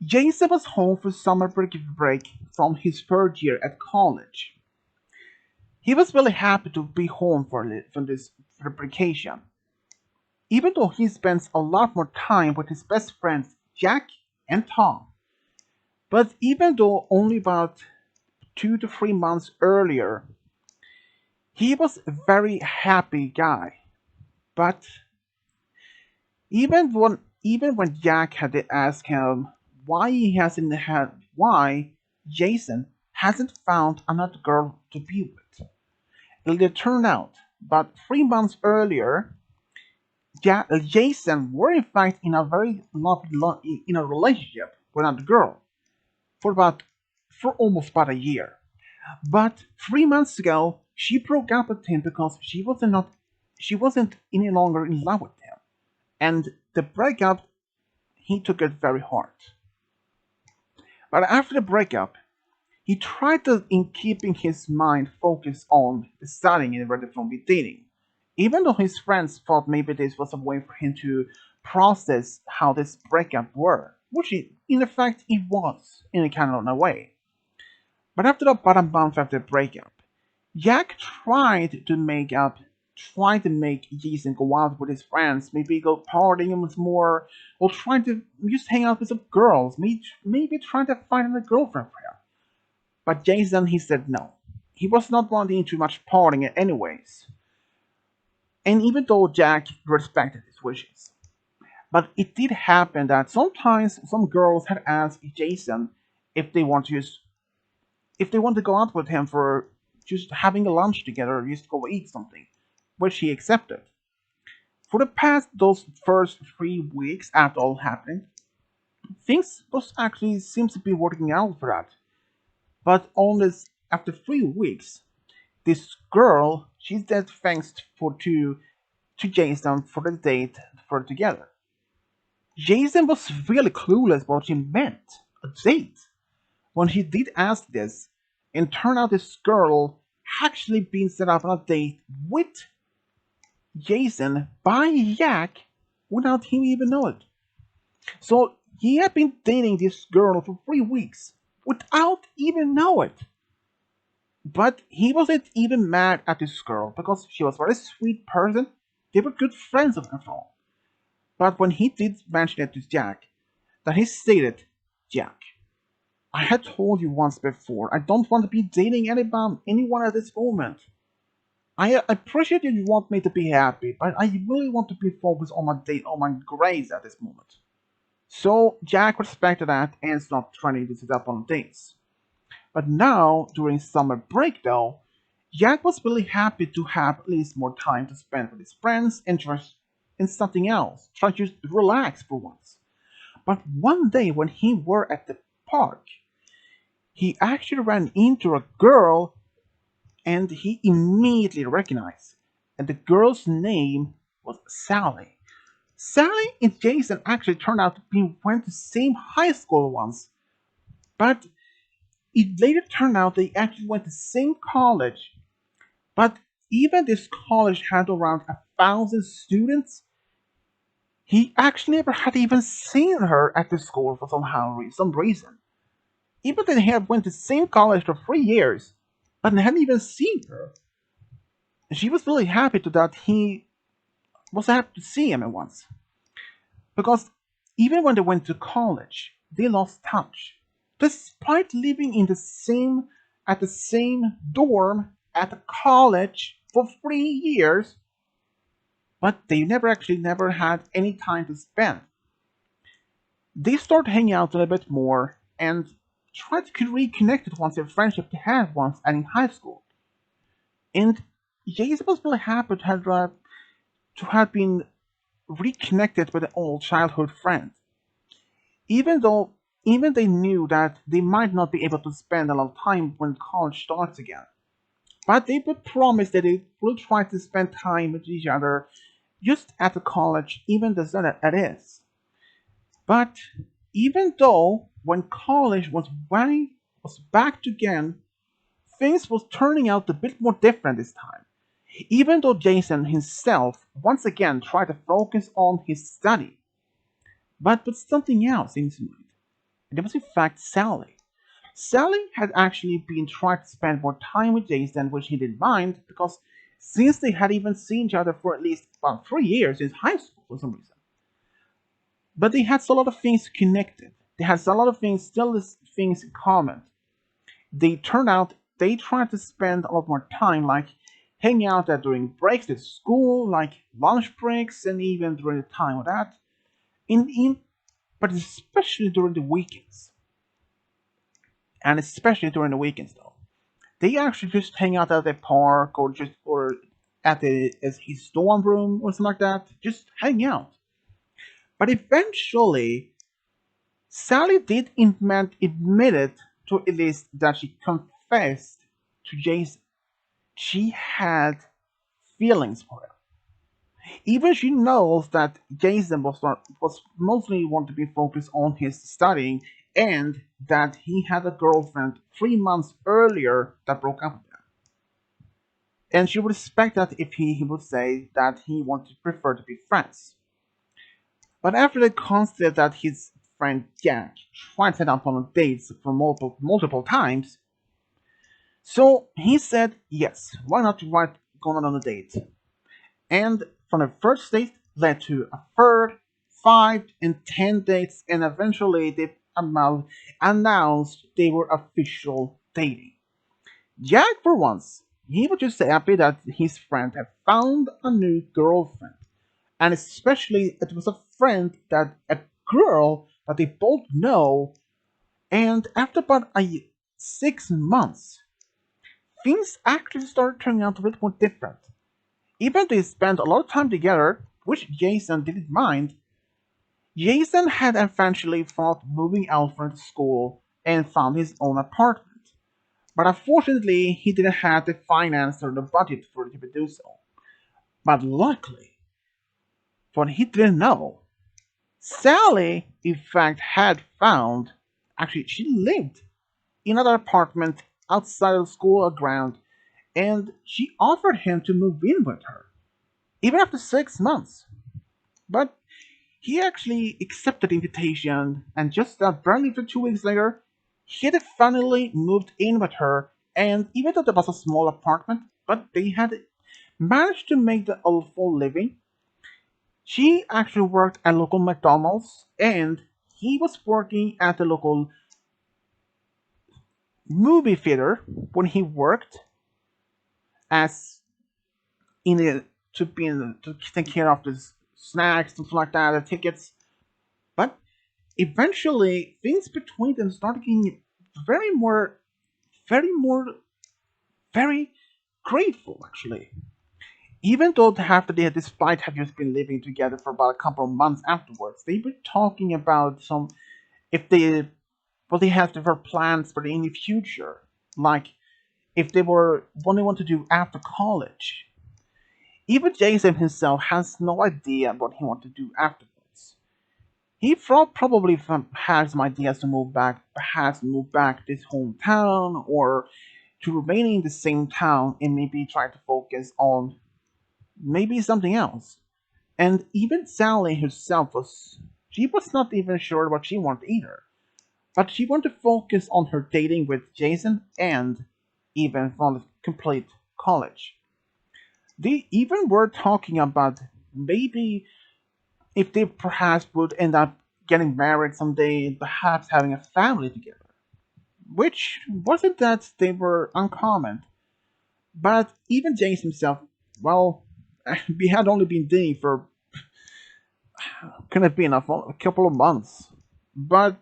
Jason was home for summer break from his third year at college. He was really happy to be home for this vacation, even though he spends a lot more time with his best friends Jack and Tom. But even though only about 2 to 3 months earlier, he was a very happy guy. But even when Jack had to ask him why Jason hasn't found another girl to be with. It turned out about 3 months earlier, Jason were in fact in a very in a relationship with another girl for almost about a year. But 3 months ago, she broke up with him because she wasn't any longer in love with him, and the breakup he took it very hard. But after the breakup, he tried to in keeping his mind focused on studying and rather from dating. Even though his friends thought maybe this was a way for him to process how this breakup were, which in effect it was in a kind of a way. But after about a month after the breakup, Jack tried to make Jason go out with his friends, maybe go partying with more, or trying to just hang out with some girls, maybe trying to find a girlfriend for him. But Jason, he said no. He was not wanting too much partying anyways. And even though Jack respected his wishes. But it did happen that sometimes some girls had asked Jason if they want to use, if they want to go out with him for just having a lunch together or just go eat something, which he accepted. For the past those first 3 weeks after all happened, things was actually seems to be working out for that. But only after 3 weeks, this girl she said thanks to Jason for the date for together. Jason was really clueless what she meant, a date, when he did ask this, and turned out this girl actually been set up on a date with Jason by Jack without him even know it. So he had been dating this girl for 3 weeks without even know it. But he wasn't even mad at this girl because she was a very sweet person. They were good friends of and all. But when he did mention it to Jack, that he stated, Jack, I had told you once before I don't want to be dating anyone at this moment. I appreciate that you want me to be happy, but I really want to be focused on my date, on my grades at this moment. So Jack respected that and stopped trying to set up on dates. But now, during summer break though, Jack was really happy to have at least more time to spend with his friends and just in something else, try to just relax for once. But one day when he were at the park, he actually ran into a girl and he immediately recognized. And the girl's name was Sally. Sally and Jason actually turned out to be went to the same high school once, but it later turned out they actually went to the same college. But even this college had around 1,000 students, he actually never had even seen her at the school for some reason. Even they had went to the same college for 3 years, but hadn't even seen her. She was really happy to that he was happy to see him at once. Because even when they went to college, they lost touch. Despite living in the same dorm at the college for 3 years, but they never had any time to spend. They started hanging out a little bit more and tried to reconnect with once their friendship they had once in high school. And Jason was really happy to have been reconnected with an old childhood friend. Even though even they knew that they might not be able to spend a lot of time when college starts again. But they would promise that they will try to spend time with each other just at the college, even though that is. But even though when college was back again, things was turning out a bit more different this time. Even though Jason himself once again tried to focus on his study, but with something else in his mind. And it was in fact Sally. Sally had actually been trying to spend more time with Jason, which he didn't mind, because since they had even seen each other for at least about 3 years since high school for some reason. But they had a lot of things connected. They had a lot of things, still things in common. They turned out they tried to spend a lot more time, like hanging out there during breaks at school, like lunch breaks, and even during the time of that. But especially during the weekends, and especially during the weekends though, they actually just hang out at the park or at his dorm room or something like that, just hang out. But eventually, Sally did admit it to at least that she confessed to Jason. She had feelings for him. Even she knows that Jason was mostly want to be focused on his studying, and that he had a girlfriend 3 months earlier that broke up with him. And she would expect that if he would say that he wanted to prefer to be friends. But after they considered that his friend Jack tried to set up on dates for multiple times, so he said yes, why not try going on a date? And from the first date led to a third, 5 and 10 dates, and eventually they announced they were official dating. Jack, for once, he was just happy that his friend had found a new girlfriend, and especially it was a friend that a girl that they both know. And after about 6 months, things actually started turning out a bit more different. Even though they spent a lot of time together, which Jason didn't mind, Jason had eventually thought moving out from school and found his own apartment. But unfortunately, he didn't have the finance or the budget for him to do so. But luckily, what he didn't know, Sally, in fact, had found, actually, she lived in another apartment outside of the school ground, and she offered him to move in with her, even after 6 months. But he actually accepted the invitation, and just barely 2 weeks later, he had finally moved in with her. And even though it was a small apartment, but they had managed to make the full living. She actually worked at local McDonald's, and he was working at the local movie theater when he worked as in the to take care of the snacks, something like that, the tickets. But eventually, things between them started getting very more, very more, very grateful. Actually, even though after they, despite having just been living together for about a couple of months afterwards, they were talking about some if they well they have different plans for in the future, like if they were what they want to do after college. Even Jason himself has no idea what he wants to do afterwards. He probably has some ideas to move back, perhaps move back to his hometown, or to remain in the same town and maybe try to focus on maybe something else. And even Sally herself she was not even sure what she wanted either. But she wanted to focus on her dating with Jason and even complete college. They even were talking about maybe if they perhaps would end up getting married someday and perhaps having a family together. Which wasn't that they were uncommon. But even James himself, well, we had only been dating for could have been a couple of months. But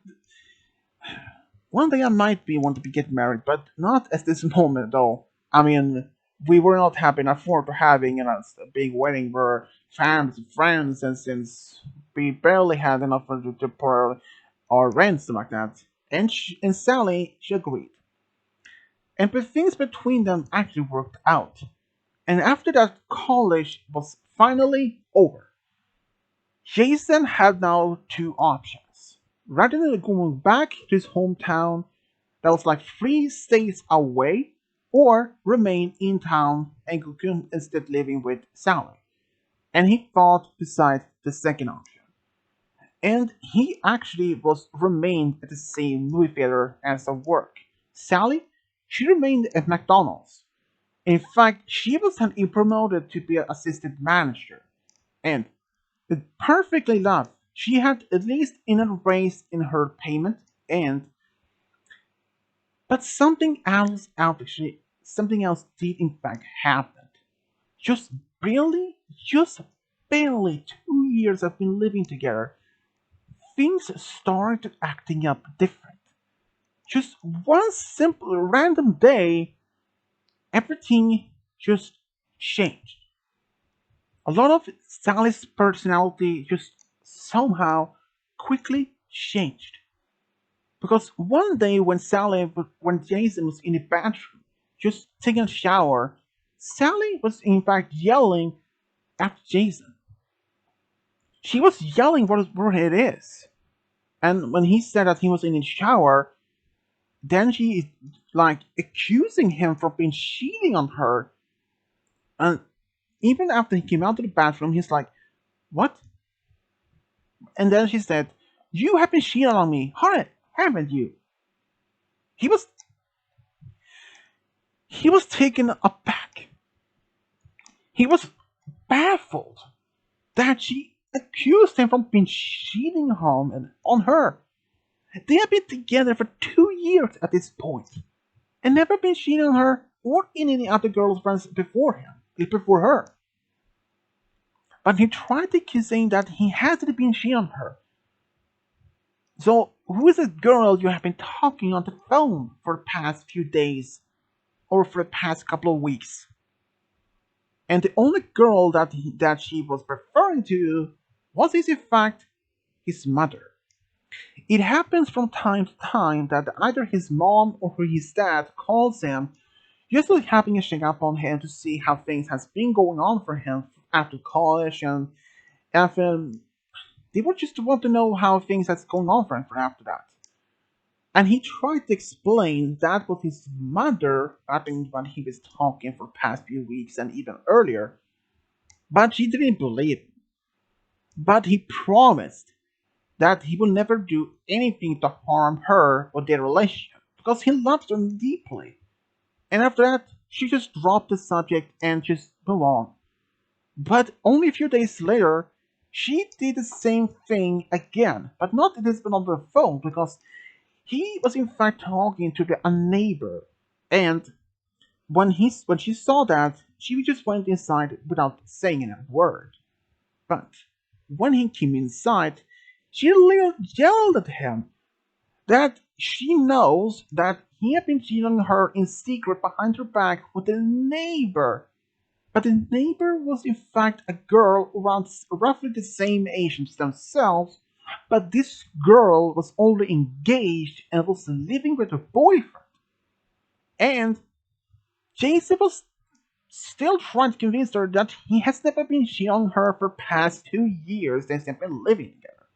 one day I might be want to be get married, but not at this moment though. I mean, we were not happy enough for having a big wedding where families and friends, and since we barely had enough to pay our rent and like that. And Sally, she agreed. And but things between them actually worked out. And after that, college was finally over. Jason had now two options. Rather than going back to his hometown that was like 3 states away, or remain in town and could instead living with Sally. And he thought beside the second option. And he actually was remained at the same movie theater as at work. Sally, she remained at McDonald's. In fact, she was promoted to be an assistant manager. And with perfectly enough, she had at least enough raise in her payment, and but something else did in fact happen. Just just barely 2 years of been living together, things started acting up different. Just one simple random day, everything just changed. A lot of Sally's personality just somehow quickly changed. Because one day when Jason was in the bathroom, just taking a shower, Sally was in fact yelling at Jason. She was yelling where it is. And when he said that he was in the shower, then she is like accusing him for being cheating on her. And even after he came out of the bathroom, he's like, "What?" And then she said, "You have been cheating on me, haven't you?" He was he was taken aback. He was baffled that she accused him from being cheating on her. They had been together for 2 years at this point, and never been cheating on her or any other girlfriends before her. But he tried to keep saying that he hasn't been cheating on her. So, who is this girl you have been talking on the phone for the past few days or for the past couple of weeks? And the only girl that she was referring to was, in fact, his mother. It happens from time to time that either his mom or his dad calls him just to having a check up on him to see how things has been going on for him after college, and after they would just want to know how things has going on for him for after that. And he tried to explain that was his mother, I think, when he was talking for the past few weeks and even earlier, but she didn't believe him. But he promised that he will never do anything to harm her or their relationship because he loves her deeply. And after that, she just dropped the subject and just moved on. But only a few days later, she did the same thing again, but not this one on the phone because he was in fact talking to a neighbor. And when she saw that, she just went inside without saying a word. But when he came inside, she yelled at him that she knows that he had been cheating on her in secret behind her back with a neighbor. But the neighbor was in fact a girl around roughly the same age as themselves, but this girl was already engaged and was living with her boyfriend. And Jason was still trying to convince her that he has never been cheating on her for past 2 years that they've been living together.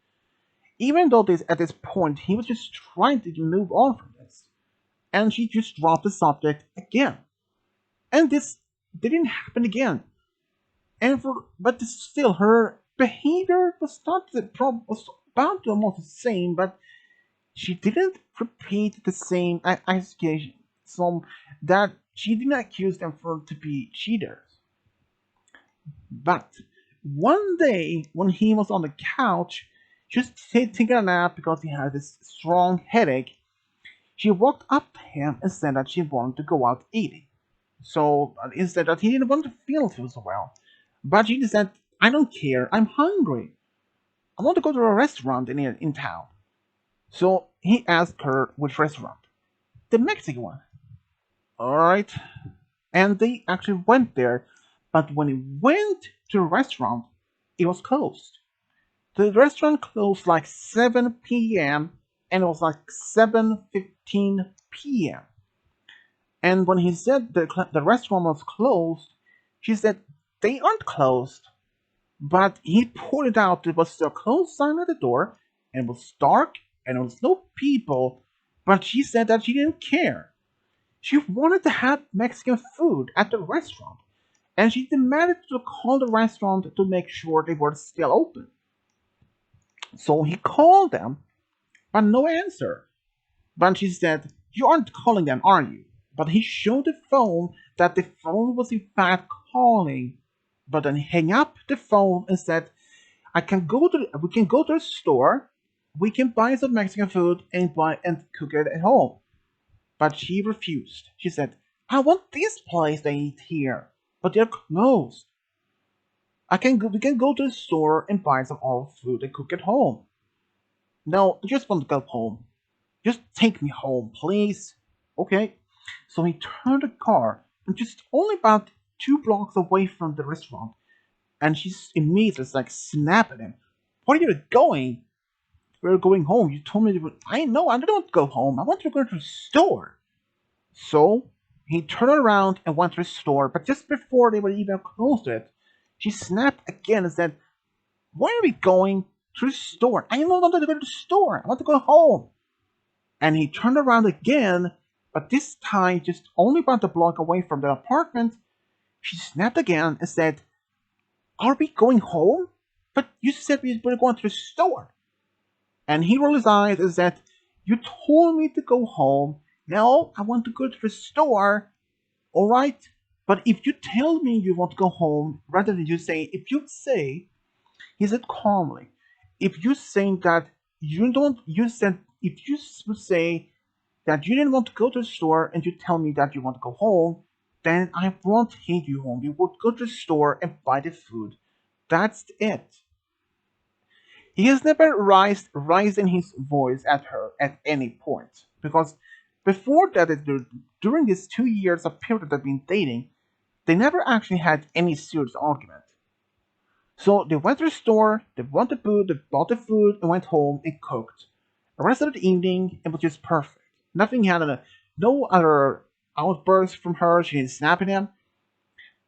Even though at this point he was just trying to move on from this. And she just dropped the subject again. And this didn't happen again. But still her behavior was not the problem, was about to almost the same, but she didn't repeat the same accusation. So that she didn't accuse them for to be cheaters. But one day when he was on the couch, just taking a nap because he had this strong headache, she walked up to him and said that she wanted to go out eating. So instead that he didn't want to feel so well. But she said, "I don't care, I'm hungry. I want to go to a restaurant in town." So he asked her which restaurant. "The Mexican one." Alright. And they actually went there. But when he went to the restaurant, it was closed. The restaurant closed like 7 p.m. and it was like 7:15 p.m. And when he said the restaurant was closed, she said, "They aren't closed." But he pointed out there was still a closed sign at the door, and it was dark, and there was no people. But she said that she didn't care. She wanted to have Mexican food at the restaurant, and she demanded to call the restaurant to make sure they were still open. So he called them, but no answer. But she said, "You aren't calling them, are you?" But he showed the phone that the phone was in fact calling. But then he hung up the phone and said, we can go to the store, we can buy some Mexican food and buy and cook it at home." But she refused. She said, "I want this place they eat here, but they're closed. We can go to the store and buy some old food and cook at home. No, I just want to go home. Just take me home, please." Okay. So he turned the car and just only about 2 blocks away from the restaurant, and she's immediately like snapped at him. "Where are you going? We're going home. You told me to." "I know. I don't want to go home. I want to go to the store." So he turned around and went to the store, but just before they were even close to it, she snapped again and said, "Where are we going?" "To the store." "I don't want to go to the store. I want to go home." And he turned around again, but this time just only about a block away from the apartment. She snapped again and said, "Are we going home? But you said we were going to the store." And he rolled his eyes and said, "You told me to go home. Now I want to go to the store. All right? But if you tell me you want to go home, rather than if you say," he said calmly, "if you say that you don't, you said, if you would say that you didn't want to go to the store and you tell me that you want to go home, then I won't take you home. You would go to the store and buy the food. That's it." He has never raised his voice at her at any point, because before that, during these 2 years of period they've been dating, they never actually had any serious argument. So they went to the store, they bought the food, they bought the food, and went home and cooked. The rest of the evening, it was just perfect. Nothing had no other outbursts from her. She didn't snap at him.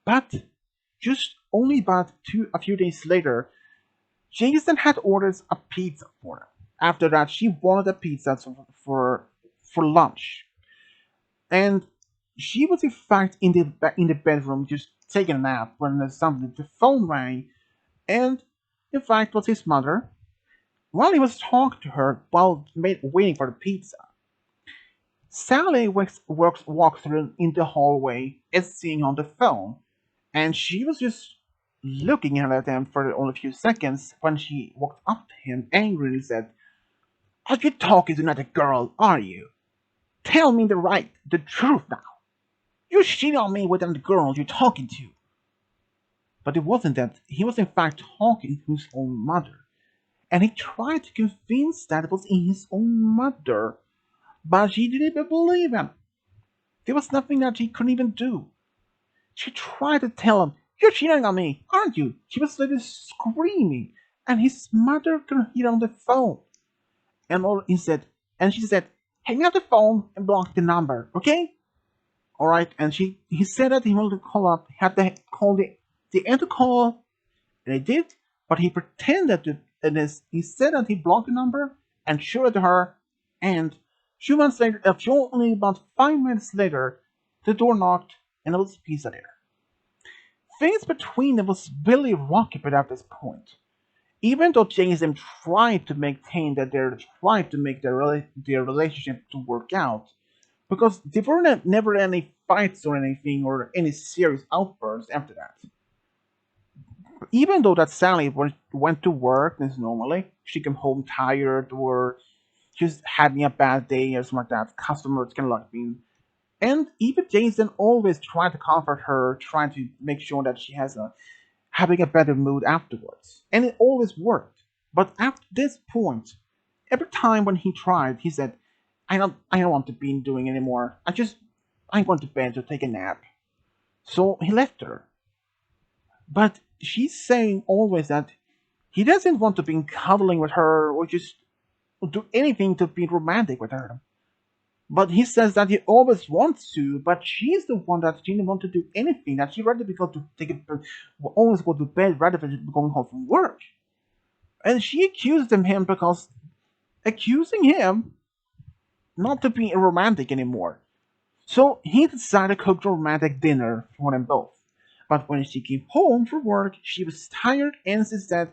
But just only about a few days later, Jason had ordered a pizza for them. After that, she wanted a pizza for lunch, and she was in fact in the bedroom just taking a nap when suddenly the phone rang, and in fact was his mother. While he was talking to her while waiting for the pizza, Sally walks through in the hallway as seen on the phone, and she was just looking at him for only a few seconds when she walked up to him angrily and said, "Are you talking to another girl, are you? Tell me the truth now. You cheated on me with another girl you're talking to." But it wasn't that. He was in fact talking to his own mother, and he tried to convince that it was in his own mother, but she didn't even believe him. There was nothing that she couldn't even do. She tried to tell him, "You're cheating on me, aren't you?" She was literally screaming, and his mother could hear on the phone. And she said, "Hang up the phone and block the number, okay?" All right. And he said that he wanted to call up, had to call the end to call, and he did. But he pretended to, and he said that he blocked the number and showed it to her. And only about 5 minutes later, the door knocked, and there was pizza there. Things between them was really rocky at this point. Even though Jason tried to maintain that they tried to make their relationship to work out, because there were never any fights or anything or any serious outbursts after that. Even though that Sally went to work as normally, she came home tired or just having a bad day or something like that. Customers can like being, and even Jason always tried to comfort her, trying to make sure that she has having a better mood afterwards, and it always worked. But after this point, every time when he tried, he said, I don't want to be doing anymore. I'm going to bed to take a nap." So he left her. But she's saying always that he doesn't want to be cuddling with her or just do anything to be romantic with her. But he says that he always wants to, but she's the one that she didn't want to do anything. That she rather be go to always go to bed rather than going home from work. And she accused him because accusing him not to be romantic anymore. So he decided to cook a romantic dinner for them both. But when she came home from work, she was tired and she said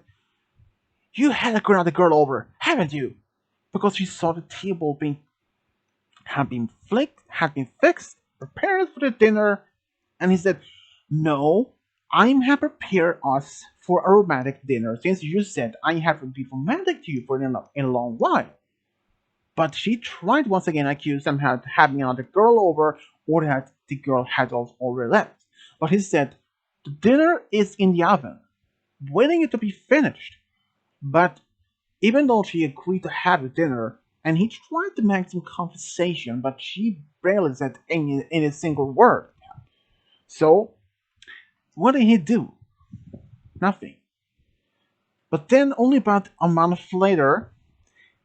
You had another girl over, haven't you? Because she saw the table had been fixed, prepared for the dinner, and he said, "No, I'm have prepared us for a romantic dinner since you said I haven't been romantic to you for in a long while." But she tried once again accuse him of having another girl over or that the girl had already left. But he said, "The dinner is in the oven, waiting it to be finished." But even though she agreed to have the dinner, and he tried to make some conversation, but she barely said any single word. So, what did he do? Nothing. But then, only about a month later,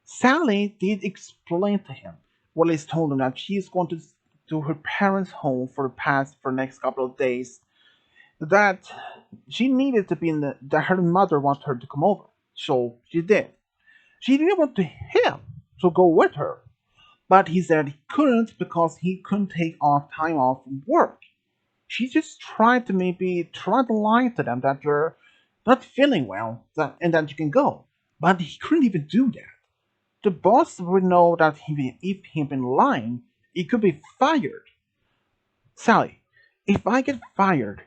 Sally did explain to him. Well, he's told him that she is going to her parents' home for the next couple of days. That she needed to be in that her mother wanted her to come over, so she did. She didn't want him to go with her, but he said he couldn't because he couldn't take off time off from work. She just tried to maybe try to lie to them that you're not feeling well and that you can go, but he couldn't even do that. The boss would know that if he'd been lying, he could be fired. Sally, if I get fired,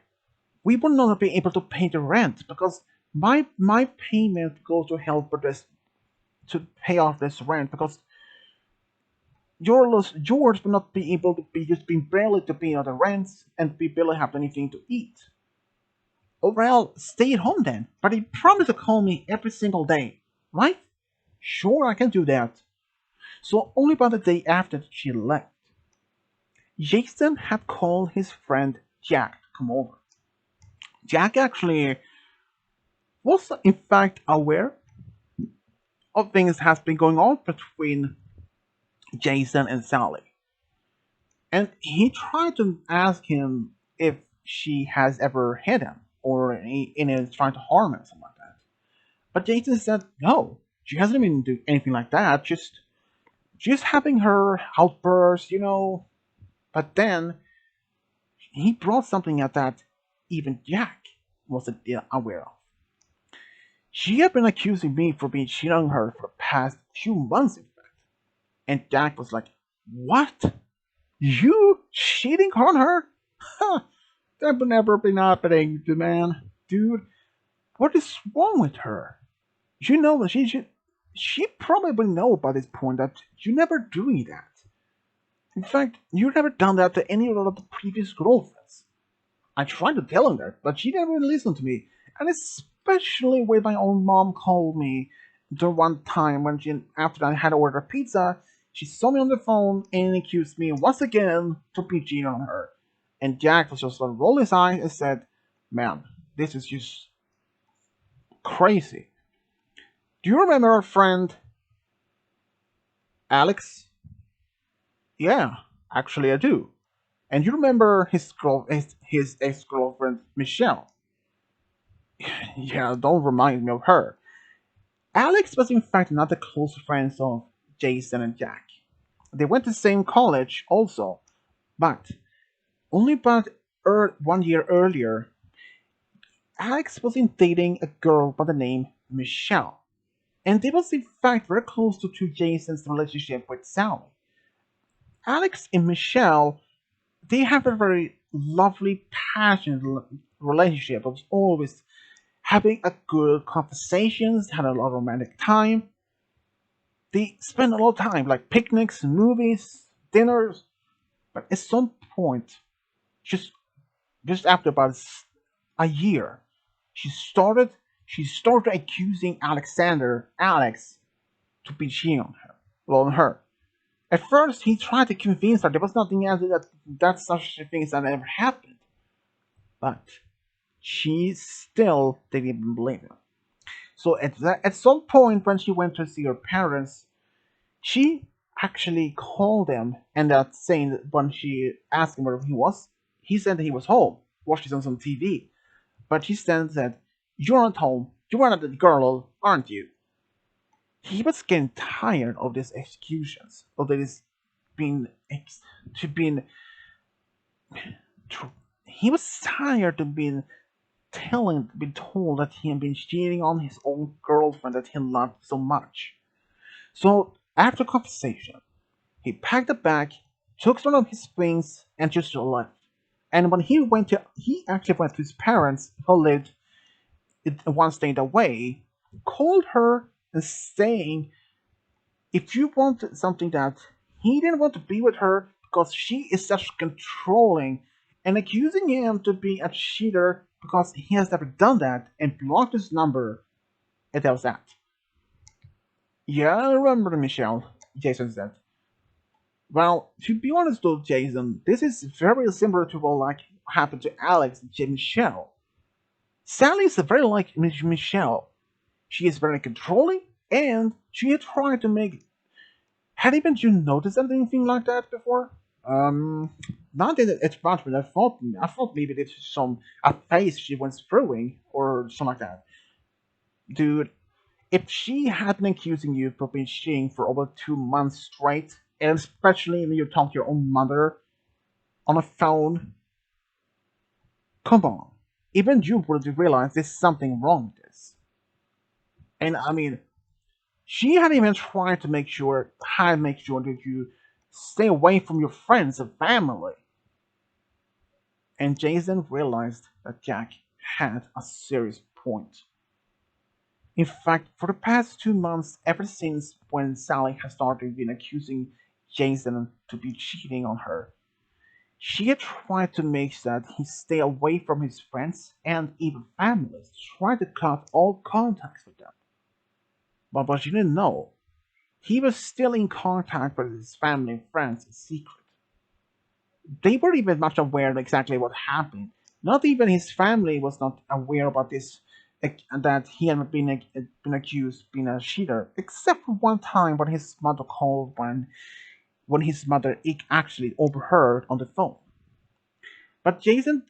we will not be able to pay the rent because my payment goes to help with this to pay off this rent because George will not be able to be just being barely to pay the rents and be barely have anything to eat. Oh well, stay at home then. But he promised to call me every single day, right? Sure, I can do that. So only by the day after she left, Jason had called his friend Jack to come over. Jack actually was in fact aware of things has been going on between Jason and Sally. And he tried to ask him if she has ever hit him or is trying to harm him, something like that. But Jason said no, she hasn't been doing anything like that. Just having her outbursts. But then he brought something up that even Jack wasn't aware of. She had been accusing me for being cheating on her for the past few months, in fact. And Jack was like, "What? You cheating on her? Huh, that would never been happening, man. Dude, what is wrong with her? You know that she probably would know by this point that you never doing that. In fact, you never done that to any of the previous girlfriends. I tried to tell him that, but she never listened to me. And especially when my own mom called me the one time when after I had ordered pizza, she saw me on the phone and accused me once again to be cheating on her. And Jack was just like roll his eyes and said, "Man, this is just crazy. Do you remember our friend Alex?" "Yeah, actually I do." "And you remember his ex girlfriend Michelle?" "Yeah, don't remind me of her." Alex was in fact not the close friends of Jason and Jack. They went to the same college also, but only about 1 year earlier, Alex was in dating a girl by the name Michelle. And they was in fact very close to Jason's relationship with Sally. Alex and Michelle, they have a very lovely, passionate relationship of always having a good conversations, had a lot of romantic time. They spend a lot of time, like picnics, movies, dinners. But at some point, just just after about a year, she started she started accusing Alex, to be cheating on her, well, on her. At first, he tried to convince her there was nothing else that such things that ever happened, but she still didn't believe him. So at some point, when she went to see her parents, she actually called them and saying that when she asked him where he was, he said that he was home, watching on some TV. But she said, "You're not home. You are not the girl, aren't you?" He was getting tired of these executions, of this being to being. He was tired of being been told that he had been cheating on his own girlfriend that he loved so much. So after conversation, he packed a bag, took some of his things, and just left. And when he actually went to his parents, who lived one state away, called her and saying, if you want something that he didn't want to be with her because she is such controlling, and accusing him to be a cheater because he has never done that, and blocked his number, and that was that. Yeah, I remember Michelle, Jason said. Well, to be honest though, Jason, this is very similar to what like happened to Alex and Michelle. Sally is very like Michelle. She is very controlling, and she had tried to make. Had even you noticed anything like that before? Not that it's much, but I thought maybe it's some a phase she went through or something like that. Dude, if she had been accusing you for being cheating for over 2 months straight, and especially when you talk to your own mother on a phone, come on. Even you would realize there's something wrong with this. And I mean, she had even tried to make sure that you stay away from your friends and family. And Jason realized that Jack had a serious point. In fact, for the past 2 months, ever since when Sally had started been accusing Jason to be cheating on her, she had tried to make sure that he stay away from his friends and even families, tried to cut all contacts with them. But what she didn't know, he was still in contact with his family and friends in secret. They weren't even much aware of exactly what happened. Not even his family was not aware about this, that he had been accused of being a cheater, except for one time when his mother called when his mother actually overheard on the phone. But Jason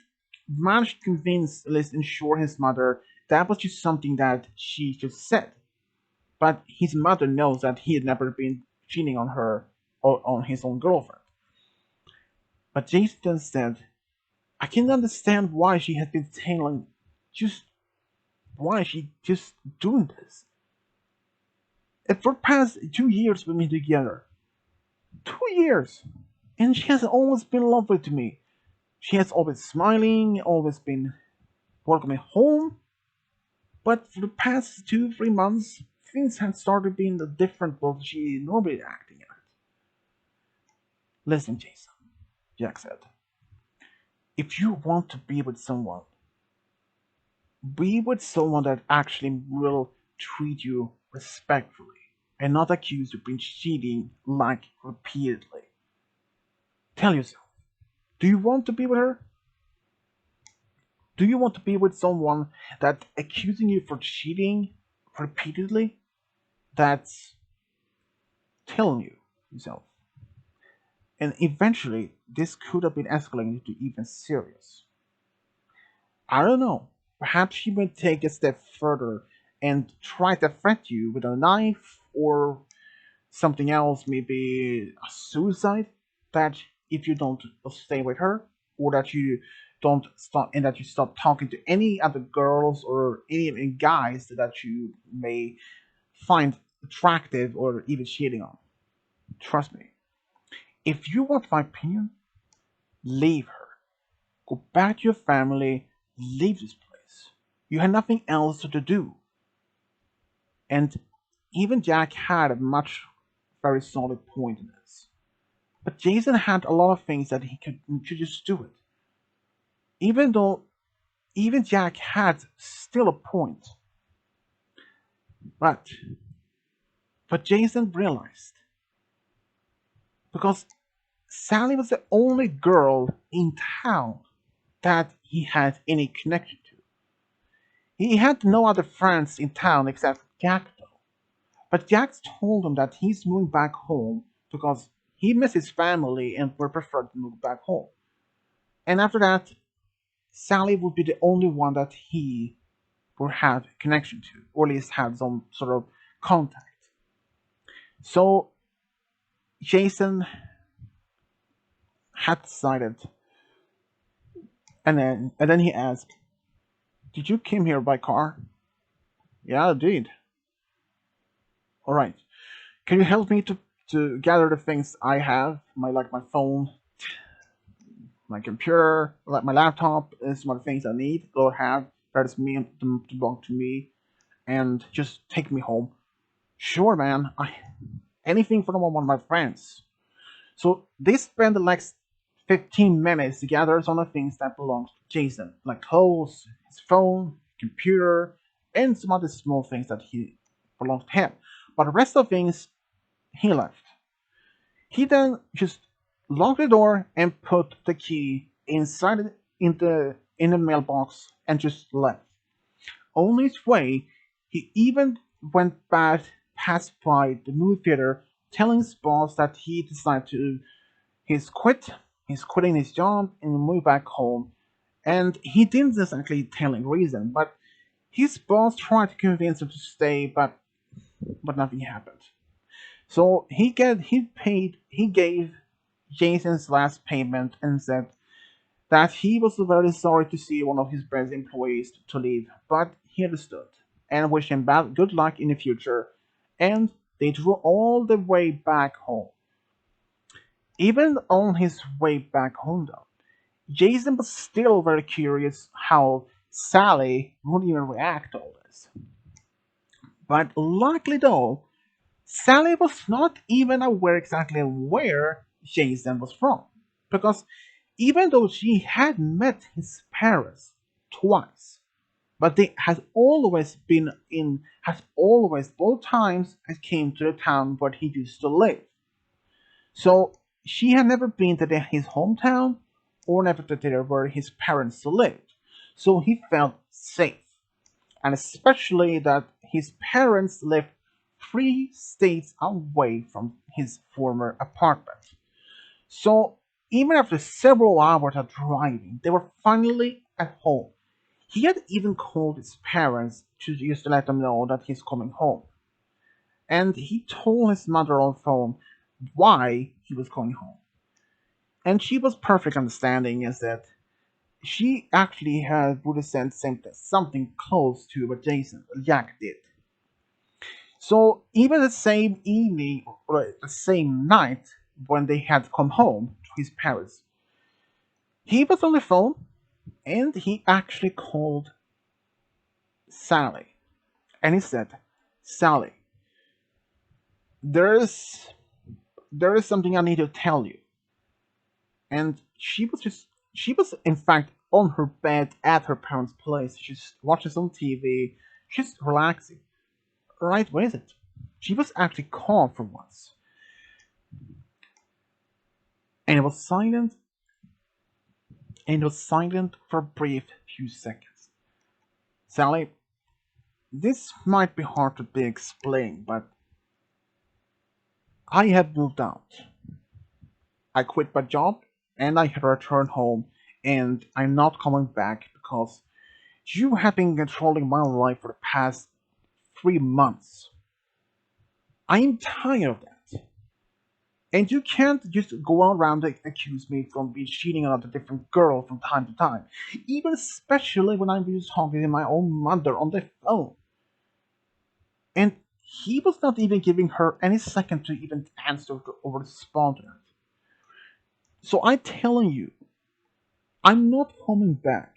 managed to convince, at least ensure his mother that was just something that she just said. But his mother knows that he had never been cheating on her or on his own girlfriend. But Jason said, I can understand why she has been telling, just why she just doing this. And for the past 2 years we've been together. 2 years! And she has always been lovely to me. She has always smiling, always been welcoming home. But for the past 2, 3 months, things have started being different what she normally acting at. Listen, Jason, Jack said. If you want to be with someone that actually will treat you respectfully and not accuse you of being cheating like repeatedly. Tell yourself, do you want to be with her? Do you want to be with someone that accusing you for cheating repeatedly? That's telling you yourself. And eventually, this could have been escalating to even serious. I don't know. Perhaps she might take a step further and try to threaten you with a knife or something else, maybe a suicide. That if you don't stay with her, or that you don't stop and that you stop talking to any other girls or any guys that you may find attractive or even cheating on. Trust me. If you want my opinion, leave her. Go back to your family. Leave this place. You had nothing else to do. And even Jack had a much very solid point in this. But Jason had a lot of things that he could just do it. Even though even Jack had still a point. But Jason realized because Sally was the only girl in town that he had any connection to. He had no other friends in town except Jack though. But Jack told him that he's moving back home because he missed his family and would prefer to move back home. And after that, Sally would be the only one that he would have connection to, or at least have some sort of contact. So Jason had decided, and then he asked, Did you came here by car? Yeah, I did. All right. Can you help me to gather the things I have? My phone, my computer, like my laptop, and some of the things I need or have that is me to belong to me, and just take me home. Sure, man. Anything for one of my friends. So they spend the next 15 minutes to gather some of the things that belong to Jason, like clothes, his phone, computer, and some other small things that he belongs to him. But the rest of things he left. He then just locked the door and put the key inside in the mailbox and just left. On his way, he even went back past by the movie theater, telling his boss that he decided to he's quitting his job and move back home. And he didn't exactly tell any reason, but his boss tried to convince him to stay, but nothing happened. So he gave Jason's last payment and said that he was very sorry to see one of his best employees to leave, but he understood and wished him good luck in the future. And they drove all the way back home. Even on his way back home, though, Jason was still very curious how Sally would even react to all this. But luckily, though, Sally was not even aware exactly where Jason was from, because even though she had met his parents twice, but they has always both times it came to the town where he used to live. So she had never been to his hometown or never to there where his parents lived. So he felt safe, and especially that his parents lived 3 states away from his former apartment. So even after several hours of driving, they were finally at home. He had even called his parents to just to let them know that he's coming home. And he told his mother on the phone why he was coming home. And she was perfect understanding is that she actually had would have sent something close to what Jack did. So even the same evening or the same night when they had come home to his parents, he was on the phone and he actually called Sally and he said, "Sally, there's there is something I need to tell you." And she was in fact on her bed at her parents' place. She's watching some TV. She's relaxing. Right, what is it? She was actually calm for once. And it was silent and it was silent for a brief few seconds. Sally, this might be hard to be explained, but I have moved out. I quit my job and I have returned home and I'm not coming back because you have been controlling my life for the past 3 months. I'm tired of that. And you can't just go around and accuse me from being cheating on a different girl from time to time. Even especially when I'm just talking to my own mother on the phone. And he was not even giving her any second to even answer or respond to that. So I'm telling you, I'm not coming back.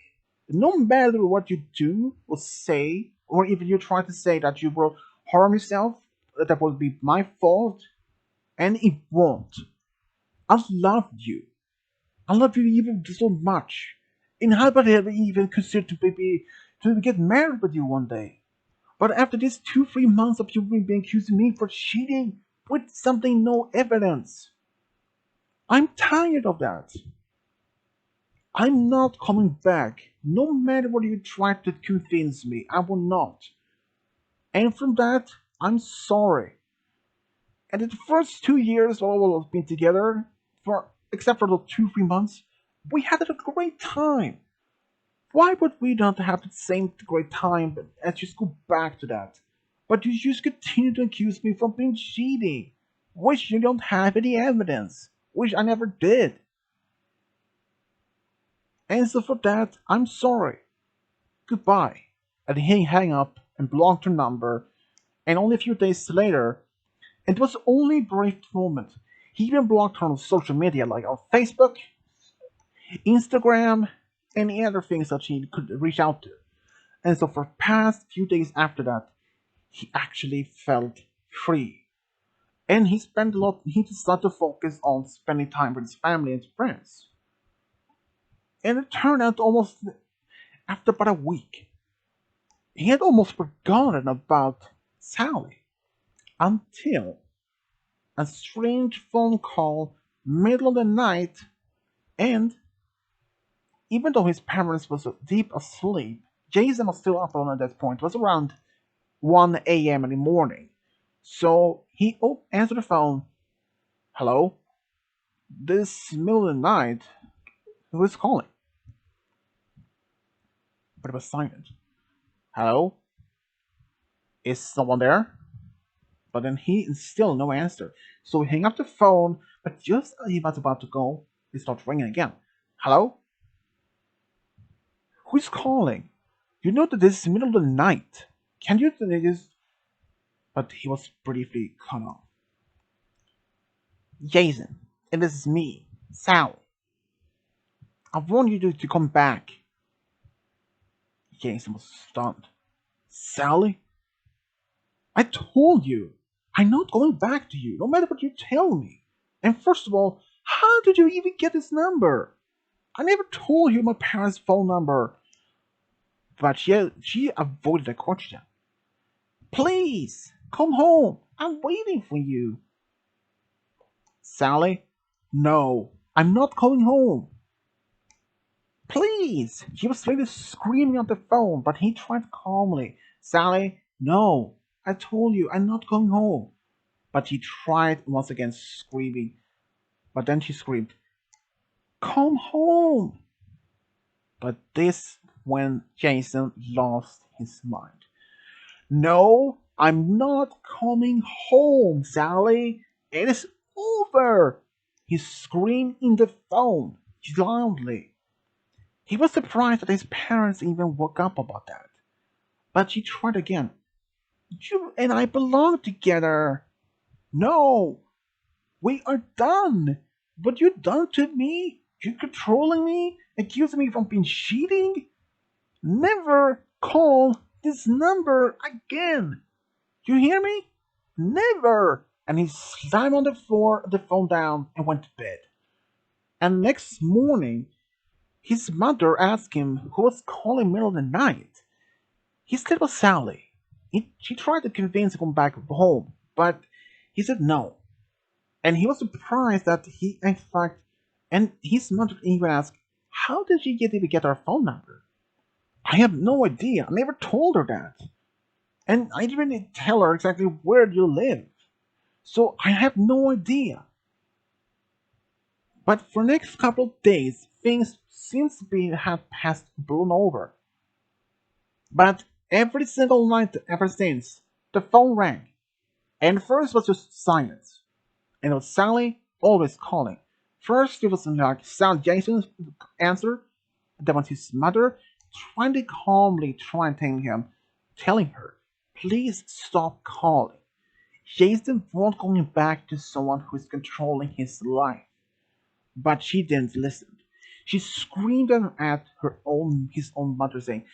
No matter what you do or say, or if you try to say that you will harm yourself, that will be my fault, and it won't. I love you. I love you even so much. And how about ever even consider to maybe to get married with you one day? But after these 2, 3 months of you being accusing me for cheating with something no evidence, I'm tired of that. I'm not coming back. No matter what you try to convince me, I will not. And from that, I'm sorry. And in the first 2 years while we've been together, for except for the 2, 3 months, we had a great time. Why would we not have the same great time but let's just go back to that? But you just continue to accuse me from being cheating, which you don't have any evidence, which I never did. And so for that, I'm sorry. goodbye. And he hung up and blocked her number. And only a few days later, it was only a brief moment, he even blocked her on social media like on Facebook, Instagram, any other things that she could reach out to. And so for past few days after that, he actually felt free. And he decided to focus on spending time with his family and friends. And it turned out almost after about a week, he had almost forgotten about Sally until a strange phone call middle of the night, and even though his parents was deep asleep, Jason was still up at that point. It was around 1 a.m. in the morning. So he answered the phone. Hello? This middle of the night, who is calling? But it was silent. Hello? Is someone there? But then he still no answer. So he hung up the phone, but just as he was about to go, it started ringing again. Hello? Who is calling? You know that this is middle of the night. Can you do this? But he was briefly cut off. Jason, and this is me, Sally. I want you to come back. Jason was stunned. Sally? I told you. I'm not going back to you, no matter what you tell me. And first of all, how did you even get this number? I never told you my parents' phone number. But she avoided the question. Please, come home. I'm waiting for you. Sally? No, I'm not coming home. Please! She was really screaming on the phone, but he tried calmly. Sally? No, I told you, I'm not going home. But he tried once again screaming. But then she screamed, come home! But this when Jason lost his mind. No, I'm not coming home, Sally. It is over. He screamed in the phone loudly. He was surprised that his parents even woke up about that. But she tried again. You and I belong together. No, we are done. What you done to me? You controlling me? Accusing me of being cheating? Never call this number again. You hear me? Never. And he slammed on the phone down and went to bed. And next morning, his mother asked him who was calling middle of the night. He said it was Sally. She tried to convince him to come back home, but he said no. And he was surprised that he, in fact, and his mother even asked, how did she even get our phone number? I have no idea. I never told her that. And I didn't tell her exactly where you live. So I have no idea. But for the next couple of days, things seems to be have passed blown over. But every single night ever since, the phone rang. And first was just silence. And it was Sally always calling. First it was like Sally Jason's answer, then was his mother trying to calmly telling her, please stop calling. Jason won't going back to someone who is controlling his life. But she didn't listen. She screamed at his own mother, saying,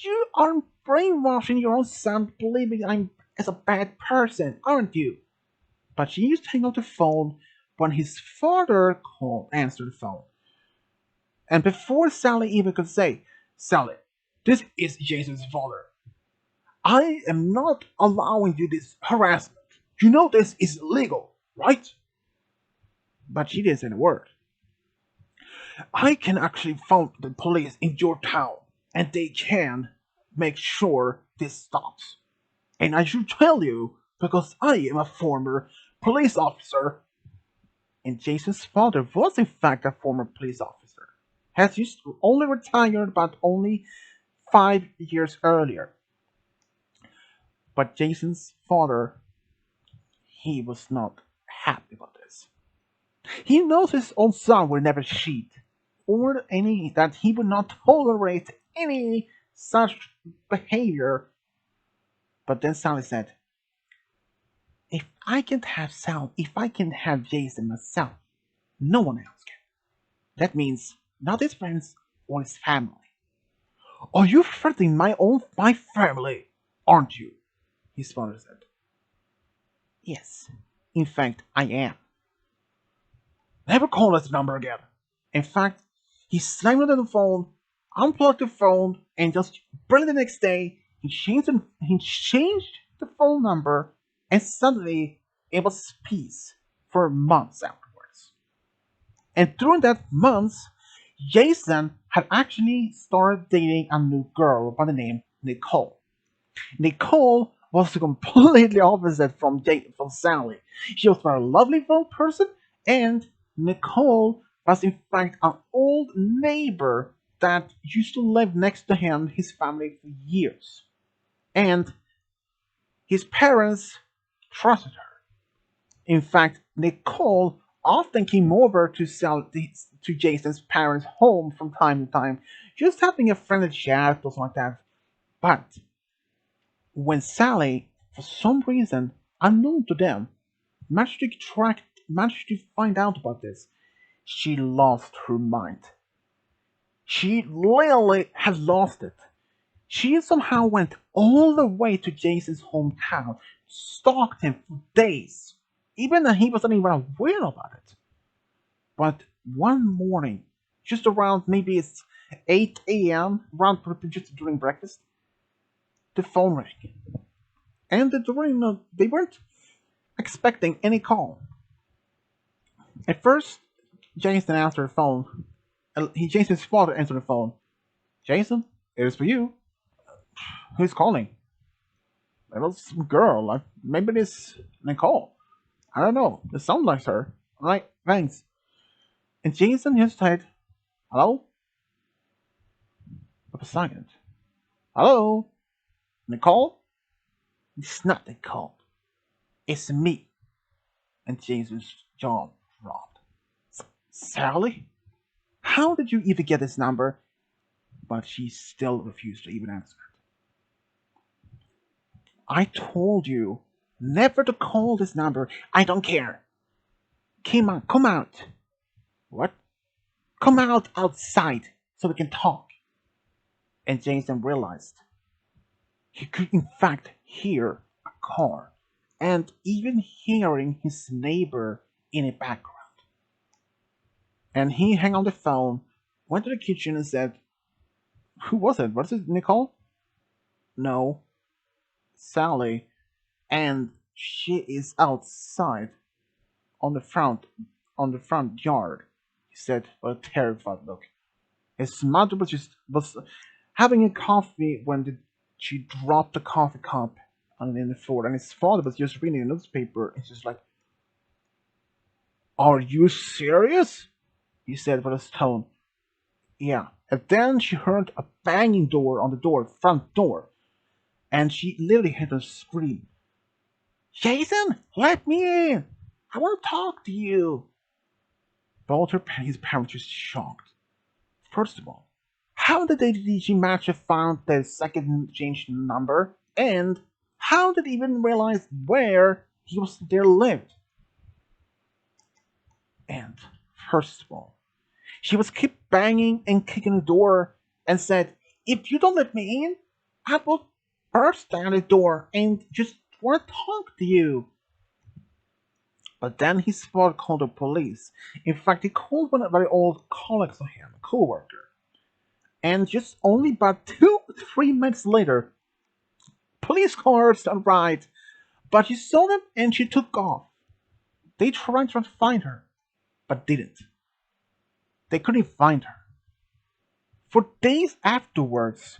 "You are brainwashing your own son, believing I'm as a bad person, aren't you?" But she used to hang up the phone when his father answered the phone. And before Sally even could say, "Sally, this is Jason's father. I am not allowing you this harassment. You know this is illegal, right?" But she didn't say a word. "I can actually phone the police in your town, and they can make sure this stops. And I should tell you, because I am a former police officer." And Jason's father was in fact a former police officer. Has just only retired about only 5 years earlier. But Jason's father, he was not happy about this. He knows his own son will never cheat, or any that he would not tolerate any such behavior. But then Sally said, if I can have Jason myself, no one else can. That means not his friends or his family. Are you threatening my family, aren't you? His father said. Yes, in fact, I am. Never call this number again. In fact, he slammed on the phone, unplugged the phone, and just barely the next day, he changed the phone number, and suddenly it was peace for months afterwards. And during that months, Jason had actually started dating a new girl by the name Nicole. Nicole was the completely opposite from Sally. She was a very lovely person, and Nicole was in fact an old neighbor that used to live next to him, his family for years. And his parents trusted her. In fact, Nicole often came over to Jason's parents' home from time to time, just having a friendly chat or something like that. But when Sally, for some reason unknown to them, managed to find out about this, she lost her mind. She literally had lost it. She somehow went all the way to Jason's hometown, stalked him for days, even though he wasn't even aware about it. But one morning, just around maybe it's 8 a.m., around just during breakfast, the phone rang. And they weren't expecting any call. At first, Jason answered the phone. Jason's father answered the phone. Jason, it is for you. Who's calling? It was some girl. Maybe it is Nicole. I don't know. It sounds like her. Alright, thanks. And Jason just said, hello? It was silent. Hello? Nicole? It's not Nicole. It's me. And Jason's jaw dropped. Sally? How did you even get this number? But she still refused to even answer it. I told you never to call this number. I don't care. Come out. What? Come out outside so we can talk. And Jason realized he could in fact hear a car and even hearing his neighbor in the background. And he hung on the phone, went to the kitchen and said, who was it? Was it Nicole? No, Sally. And she is outside on the front on the front yard, he said with a terrified look. His mother was having a coffee when she dropped the coffee cup in the floor, and his father was just reading the newspaper. It's just like, "Are you serious?" he said with a tone. Yeah. And then she heard a banging door on the front door, and she literally had to scream. Jason, let me in! I want to talk to you! Both his parents were shocked. First of all, how did she manage to find the second changed number? And how did they even realize where he was there lived? And first of all, she was keep banging and kicking the door and said, if you don't let me in, I will burst down the door and just want to talk to you. But then his father called the police. In fact, he called one of very old colleagues of him, a co-worker. And just only about 2 3 minutes later, police cars arrived. But she saw them and she took off. They tried to find her, but didn't. They couldn't find her. For days afterwards,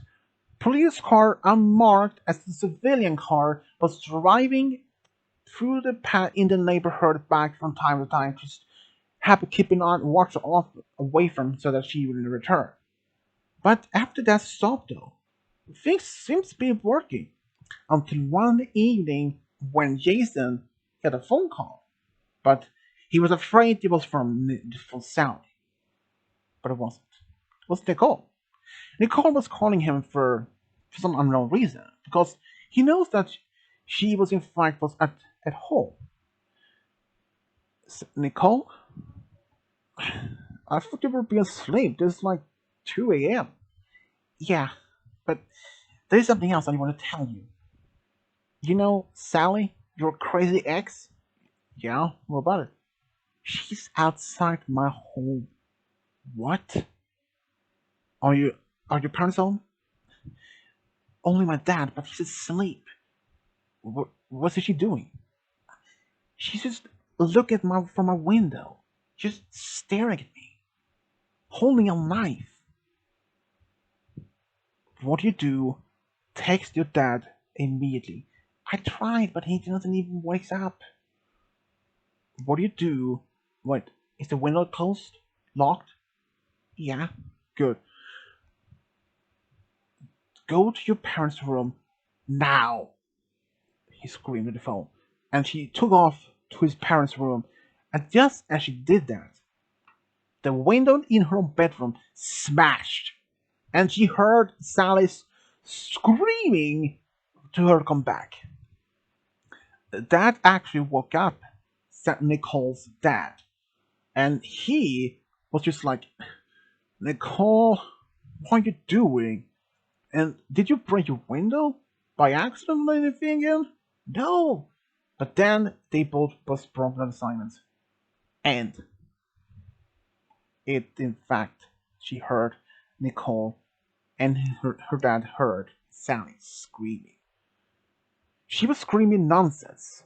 police car unmarked as the civilian car was driving through the path in the neighborhood back from time to time, just happy keeping on watch off away from so that she wouldn't return. But after that stop though, things seems to be working until one evening when Jason got a phone call. But he was afraid it was from Sally. But it wasn't. It was Nicole. Nicole was calling him for some unknown reason because he knows that she was in fact was at home. Nicole, I thought you were being asleep. It's like 2 a.m. Yeah, but there's something else I want to tell you. You know, Sally, your crazy ex? Yeah, what about it? She's outside my home. What? Are you are your parents home? Only my dad, but he's asleep. What's she doing? She's just looking at my from my window, just staring at me, holding a knife. What do you do? Text your dad immediately. I tried, but he doesn't even wake up. What do you do? What? Is the window closed? Locked? Yeah. Good. Go to your parents' room now. He screamed at the phone. And she took off to his parents' room. And just as she did that, the window in her bedroom smashed. And she heard Sally screaming to her to come back. That actually woke up Nicole's dad. And he was just like, Nicole, what are you doing? And did you break your window by accident or anything again? No. But then they both broke their silence. And it, in fact, she heard Nicole and her dad heard Sally screaming. She was screaming nonsense.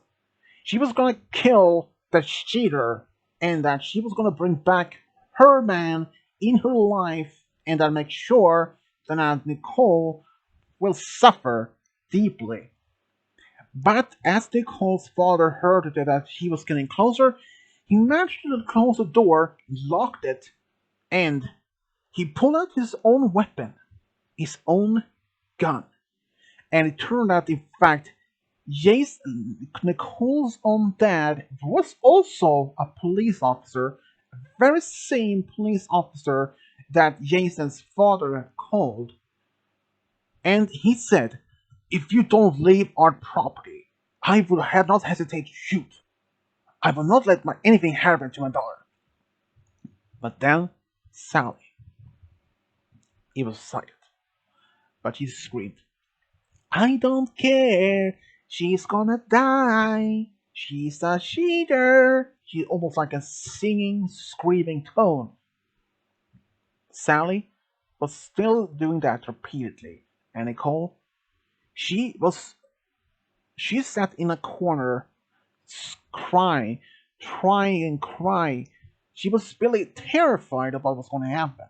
She was gonna kill the cheater and that she was gonna bring back her man in her life and that make sure that Nicole will suffer deeply. But as Nicole's father heard that he was getting closer, he managed to close the door, locked it, and he pulled out his own weapon, his own gun. And it turned out, in fact, Nicole's own dad was also a police officer, very same police officer that Jason's father had called. And he said, if you don't leave our property, I will have not hesitate to shoot. I will not let anything happen to my daughter. But then, Sally, he was silent, but he screamed, I don't care. She's gonna die. She's a cheater. She's almost like a singing, screaming tone. Sally was still doing that repeatedly. And Nicole, she was she sat in a corner crying, trying and crying. She was really terrified of what was going to happen.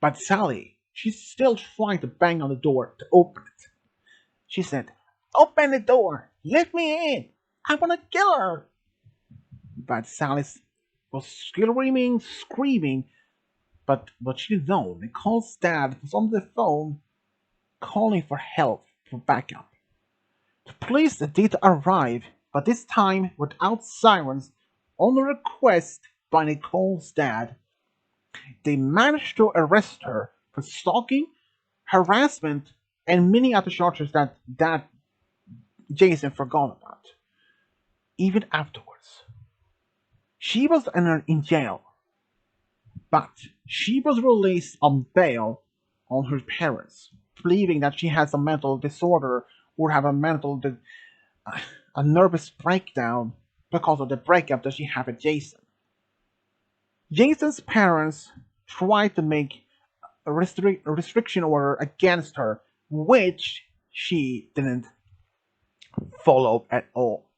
But Sally, she's still trying to bang on the door to open it. She said, open the door! Let me in! I want to kill her! But Sally was screaming, but what she didn't know, Nicole's dad was on the phone calling for help, for backup. The police did arrive, but this time without sirens, on a request by Nicole's dad. They managed to arrest her for stalking, harassment, and many other charges that Jason forgot about. Even afterwards, she was in jail, but she was released on bail on her parents, believing that she has a mental disorder or have a nervous breakdown because of the breakup that she had with Jason. Jason's parents tried to make a restriction order against her, which she didn't follow at all.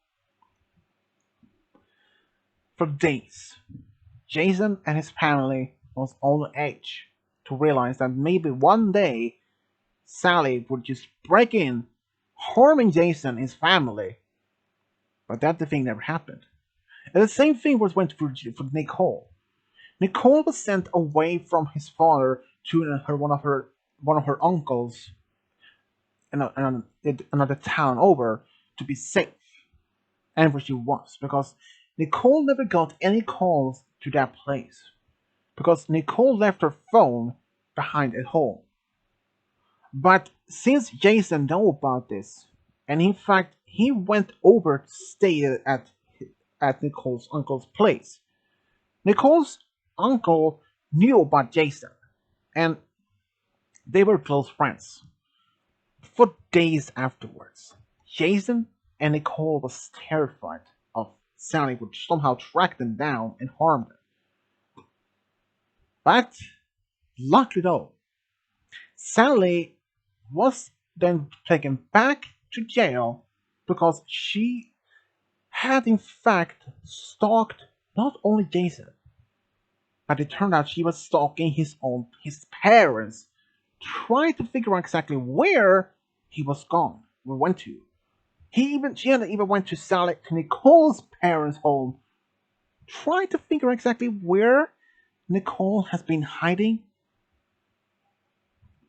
For days, Jason and his family was on the edge to realize that maybe one day Sally would just break in, harming Jason and his family. But that the thing never happened. And the same thing was went for Nicole. Nicole was sent away from his father to one of her uncles in another town over to be safe. And where she was, because Nicole never got any calls to that place. Because Nicole left her phone behind at home. But since Jason knew about this, and in fact he went over to stay at Nicole's uncle's place. Nicole's uncle knew about Jason, and they were close friends. For days afterwards, Jason and Nicole was terrified of Sally would somehow track them down and harm them. But luckily though, Sally was then taken back to jail because she had in fact stalked not only Jason, but it turned out she was stalking his parents, trying to figure out exactly where he was gone, we went to. She had even went to Nicole's parents' home, trying to figure out exactly where Nicole has been hiding.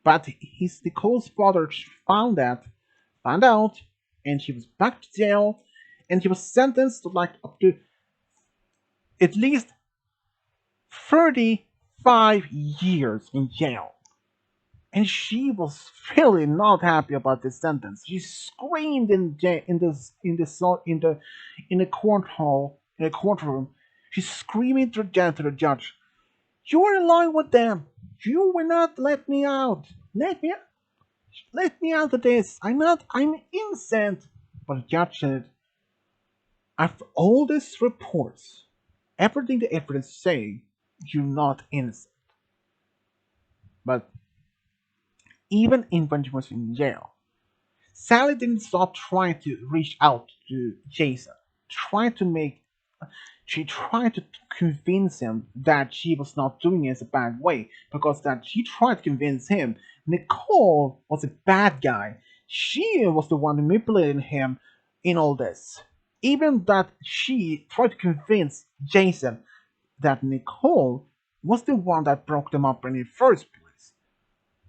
But his Nicole's father found out, and she was back to jail, and she was sentenced to like up to at least 35 years in jail. And she was really not happy about this sentence. She screamed in the court hall in the courtroom. She's screaming to the judge, "You're in line with them. You will not let me out. Let me out of this. I'm innocent." But the judge said, "After all these reports, everything the evidence say, you're not innocent." But even when she was in jail, Sally didn't stop trying to reach out to Jason, trying to make she tried to convince him that she was not doing it as a bad way, because that she tried to convince him Nicole was a bad guy. She was the one manipulating him in all this. Even that she tried to convince Jason that Nicole was the one that broke them up in the first place.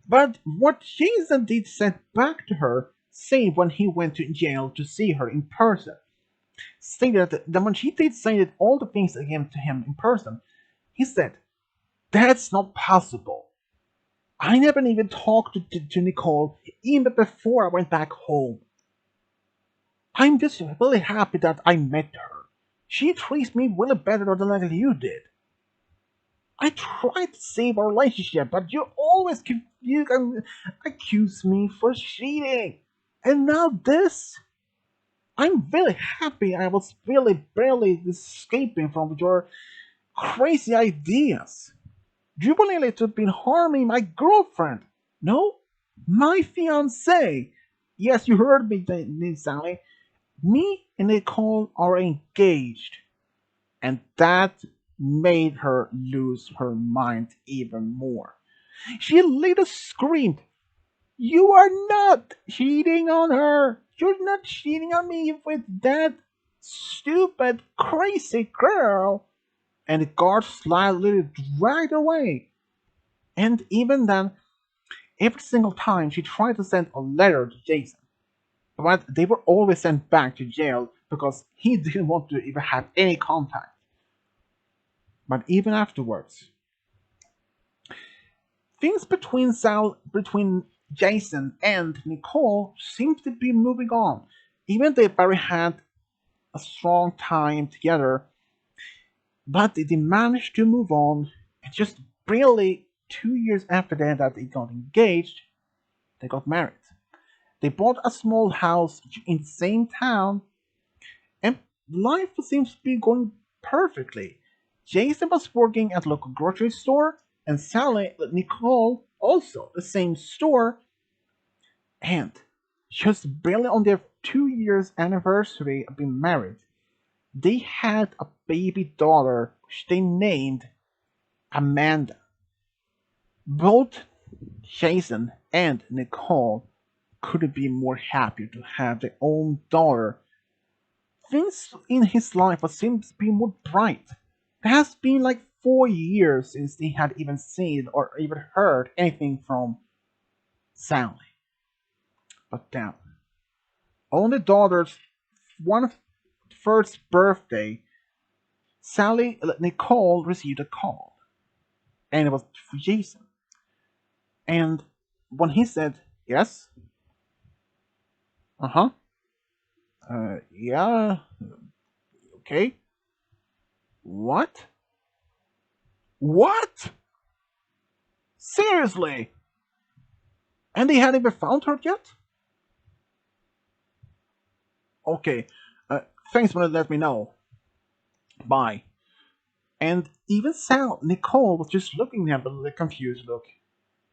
But what Jason did send back to her, say when he went to jail to see her in person, stated that when she did say that all the things again to him in person, he said, "That's not possible. I never even talked to Nicole even before I went back home. I'm just really happy that I met her. She treats me really better than like you did. I tried to save our relationship, but you always you can accuse me for cheating. And now this? I'm very happy I was really barely escaping from your crazy ideas. You really have been harming my girlfriend. No, my fiance. Yes, you heard me, Sally. Me and Nicole are engaged." And that made her lose her mind even more. She later screamed, "You are not cheating on her! You're not cheating on me with that stupid, crazy girl!" And the guard slyly dragged her away. And even then, every single time she tried to send a letter to Jason, but they were always sent back to jail because he didn't want to even have any contact. But even afterwards, things between Jason and Nicole seemed to be moving on. Even they barely had a strong time together, but they managed to move on. And just barely 2 years after that they got engaged, they got married. They bought a small house in the same town, and life seems to be going perfectly. Jason was working at a local grocery store, and Nicole, also the same store, and just barely on their 2 years anniversary of being married, they had a baby daughter which they named Amanda. Both Jason and Nicole couldn't be more happy to have their own daughter. Things in his life seems to be more bright. It has been like 4 years since he had even seen or even heard anything from Sally. But then, on the daughter's one first birthday, Nicole received a call, and it was for Jason. And when he said, yes, uh huh, yeah, okay, what? What? Seriously? And they hadn't even found her yet? Okay, uh, thanks for letting me know. Bye. And even Nicole was just looking at him with a confused look.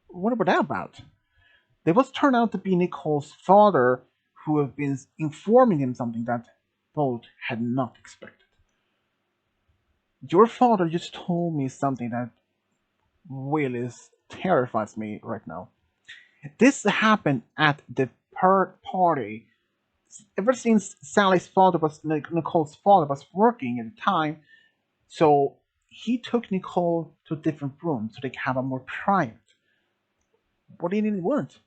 What was that about? There was turned out to be Nicole's father who had been informing him something that both had not expected. Your father just told me something that really terrifies me right now. This happened at the party. Ever since Nicole's father was working at the time, so he took Nicole to a different room so they could have a more private. What did he want?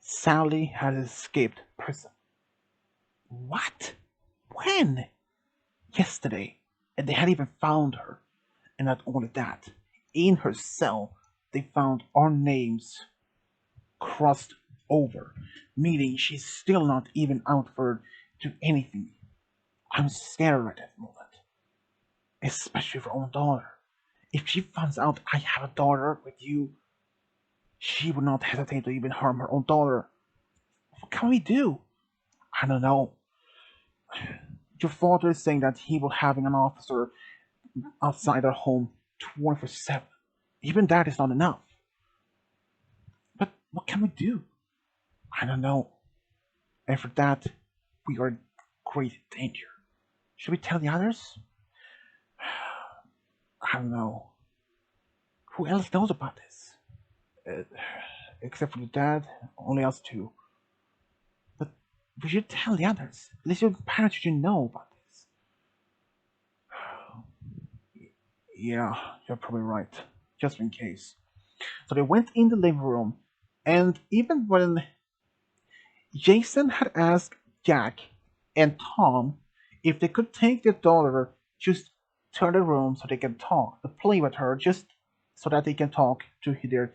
Sally had escaped prison. What? When? Yesterday. And they had even found her. And not only that, in her cell, they found our names crossed over, meaning she's still not even out for to anything. I'm scared at that moment, especially for our own daughter. If she finds out I have a daughter with you, she would not hesitate to even harm her own daughter. What can we do? I don't know. Your father is saying that he will having an officer outside our home 24/7. Even that is not enough. But what can we do? I don't know. And for that, we are in great danger. Should we tell the others? I don't know. Who else knows about this? Uh, except for the dad, only us two. But we should tell the others. At least your parents should know about this. Yeah, you're probably right. Just in case. So they went in the living room, and even when Jason had asked Jack and Tom if they could take their daughter just to the room so they can talk, to play with her, just so that they can talk to their,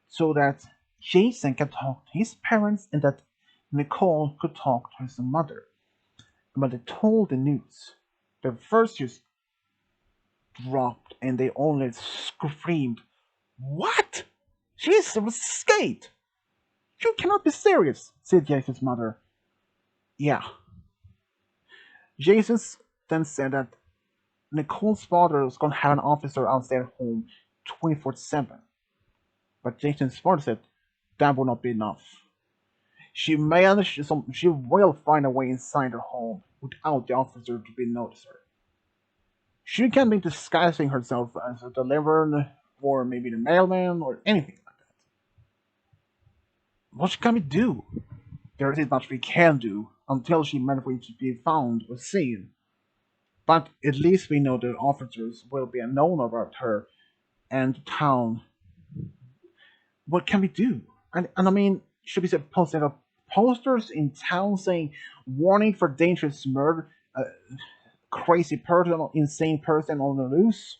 so that Jason can talk to his parents and that Nicole could talk to his mother. But they told the news. The first just dropped and they only screamed, "What? She's escaped! You cannot be serious," said Jason's mother. Yeah. Jason then said that Nicole's father was going to have an officer outside their home 24/7. But Jason's father said that will not be enough. She will find a way inside her home without the officer to be noticed her. She can be disguising herself as a deliverer or maybe the mailman or anything like that. What can we do? There isn't much we can do until she manages to be found or seen. But at least we know the officers will be known about her and the town. What can we do? And I mean, should we post up posters in town saying warning for dangerous murder, crazy person, insane person on the loose?